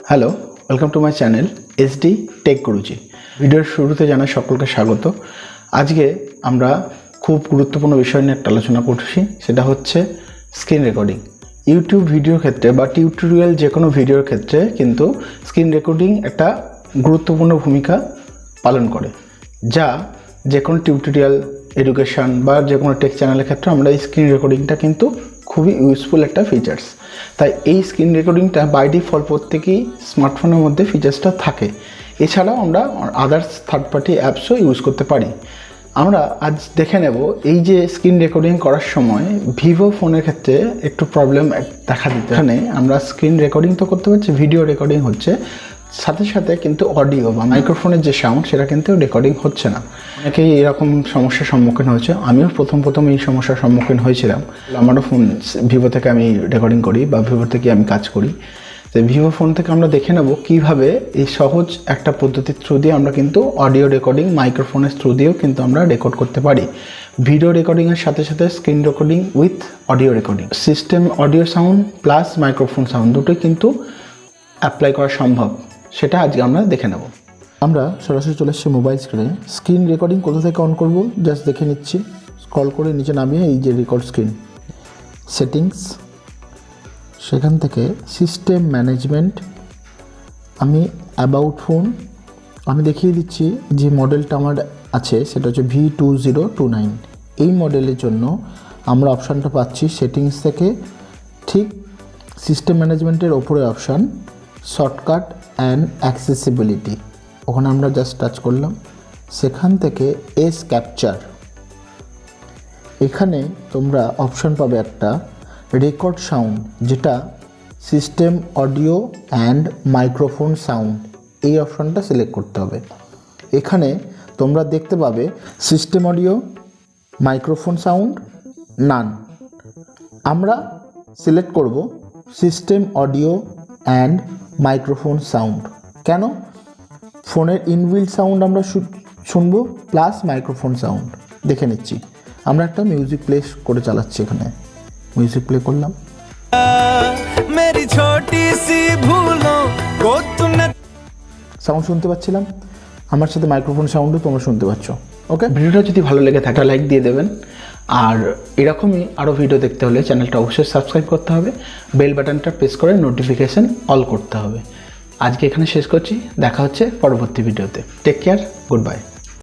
Hello, welcome to my channel SD TechGuruji. ভিডিওর শুরুতে জানাই সকলকে স্বাগত। আজকে আমরা খুব গুরুত্বপূর্ণ বিষয় নিয়ে একটা আলোচনা করছি, সেটা হচ্ছে স্ক্রিন রেকর্ডিং। ইউটিউব ভিডিওর ক্ষেত্রে বা টিউটোরিয়াল যে কোনো ভিডিওর ক্ষেত্রে কিন্তু স্ক্রিন রেকর্ডিং একটা গুরুত্বপূর্ণ ভূমিকা পালন করে, যা যে কোনো টিউটোরিয়াল, এডুকেশন বা যে কোনো টেক চ্যানেলের ক্ষেত্রে আমরা এই স্ক্রিন রেকর্ডিংটা কিন্তু খুবই ইউজফুল একটা ফিচার্স। তাই এই স্ক্রিন রেকর্ডিংটা বাই ডিফল্ট প্রত্যেকেই স্মার্টফোনের মধ্যে ফিচার্সটা থাকে। এছাড়াও আমরা আদার্স থার্ড পার্টি অ্যাপসও ইউজ করতে পারি। আমরা আজ দেখে নেব এই যে স্ক্রিন রেকর্ডিং করার সময় ভিভো ফোনের ক্ষেত্রে একটু প্রবলেম দেখা দিতে। এখানে আমরা স্ক্রিন রেকর্ডিং তো করতে পারছি, ভিডিও রেকর্ডিং হচ্ছে, সাথে সাথে কিন্তু অডিও বা মাইক্রোফোনের যে সাউন্ড সেটা কিন্তু রেকর্ডিং হচ্ছে না। অনেকেই এরকম সমস্যার সম্মুখীন হয়েছে, আমিও প্রথম এই সমস্যার সম্মুখীন হয়েছিলাম। আমারও ফোন ভিভো থেকে আমি রেকর্ডিং করি বা ভিভো থেকে আমি কাজ করি। তো ভিভো ফোন থেকে আমরা দেখে নেব কীভাবে এই সহজ একটা পদ্ধতির থ্রু দিয়ে আমরা কিন্তু অডিও রেকর্ডিং মাইক্রোফোনের থ্রু দিয়েও কিন্তু আমরা রেকর্ড করতে পারি। ভিডিও রেকর্ডিংয়ের সাথে সাথে screen recording with audio recording, system audio sound plus microphone sound দুটোই কিন্তু অ্যাপ্লাই করা সম্ভব। সেটা আজকে আমরা দেখে নেব। আমরা সরাসরি চলে এসেছি মোবাইল স্ক্রিনে। স্ক্রিন রেকর্ডিং কোথা থেকে অন করব জাস্ট দেখে নিচ্ছি। স্ক্রল করে নিচে নামিয়ে এই যে রেকর্ড স্ক্রিন সেটিংস, সেখান থেকে সিস্টেম ম্যানেজমেন্ট, আমি অ্যাবাউট ফোন, আমি দেখিয়ে দিচ্ছি যে মডেলটা আমার আছে সেটা হচ্ছে V2029। এই মডেলের জন্য আমরা অপশানটা পাচ্ছি সেটিংস থেকে ঠিক সিস্টেম ম্যানেজমেন্টের ওপরে অপশান শর্টকাট অ্যান্ড অ্যাক্সেসিবিলিটি, ওখানে আমরা জাস্ট টাচ করলাম। সেখান থেকে এস ক্যাপচার, এখানে তোমরা অপশান পাবে একটা রেকর্ড সাউন্ড, যেটা system audio and microphone sound. এই অপশানটা সিলেক্ট করতে হবে। এখানে তোমরা দেখতে পাবে সিস্টেম অডিও, মাইক্রোফোন সাউন্ড, নান। আমরা সিলেক্ট করব system audio and microphone sound. কেন? ফোনের ইনবিল্ট সাউন্ড আমরা শুনবো প্লাস মাইক্রোফোন সাউন্ড। দেখে নিচ্ছি, আমরা একটা মিউজিক প্লে করে চালাচ্ছি। এখানে মিউজিক প্লে করলাম, সাউন্ড শুনতে পাচ্ছিলাম, আমার সাথে মাইক্রোফোন সাউন্ডও তোমরা শুনতে পাচ্ছ। ওকে, ভিডিওটা যদি ভালো লেগে থাকে লাইক দিয়ে দেবেন, আর এরকমই আরও ভিডিও দেখতে হলে চ্যানেলটা অবশ্যই সাবস্ক্রাইব করতে হবে, বেল বাটনটা প্রেস করে নোটিফিকেশান অল করতে হবে। আজকে এখানে শেষ করছি, দেখা হচ্ছে পরবর্তী ভিডিওতে। Take care, good bye.